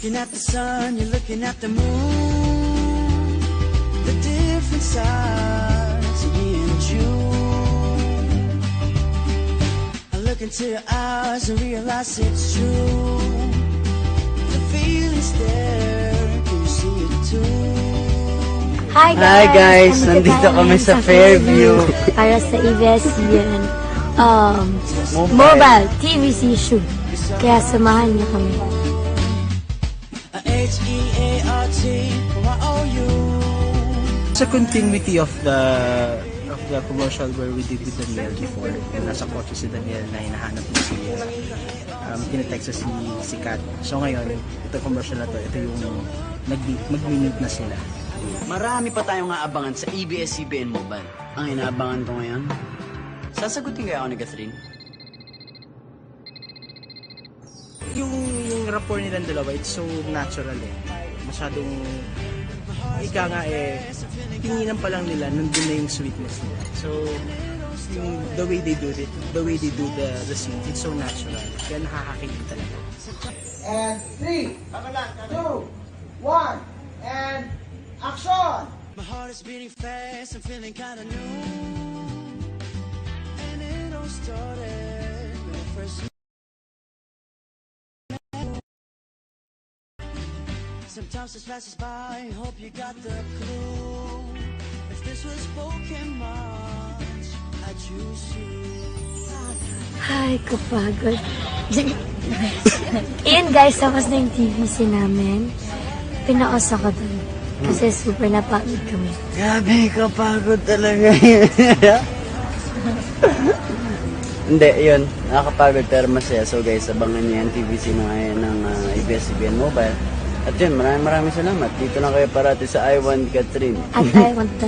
looking at the sun, you're looking at the moon. The different sides of me and you. I look into your eyes and realize it's true. The feeling's there, can you see it too? Hi Hi guys, nandito kami sa Fairview. Para sa ABS-CBN Mobile TVC shoot. Kaya samahan niyo kami. H-E-A-R-T, Y-O-U. It's a continuity of the commercial where we did with Daniel before. Yung nasa kotse si Daniel na hinahanap niya si tinetext si Kat. So ngayon, ito commercial na to, ito yung mag-minute na sila. Marami pa tayong aabangan sa ABS-CBN Mobile. Ang inaabangan ko ngayon, sasagutin kaya ako ni Catherine? Yung rapport nilang dalawa, it's so natural eh. Masyadong, ika nga eh, tinginan pa lang nila, nandun na yung sweetness nila. So, the way they do it, the way they do the scene, it's so natural. Kaya nakakakilig talaga. And 3, 2, 1, and action! My heart is beating fast, I'm feeling kinda new. And it all started when I first met. Sometimes this passes by, hope you got the clue. If this was Pokemon, I'd choose you. Hi, kapagod. Ayan guys, tapos na yung TVC namin. Pinaos ako dun. Kasi super napagod kami. Grabe, kapagod talaga yun. Hindi, yun. Nakakapagod pero masaya. So guys, abangan niyo yung TVC na ngayon ng ABS-CBN Mobile. At yun, maraming salamat. Dito lang kayo parati sa I Want Catherine. At I want to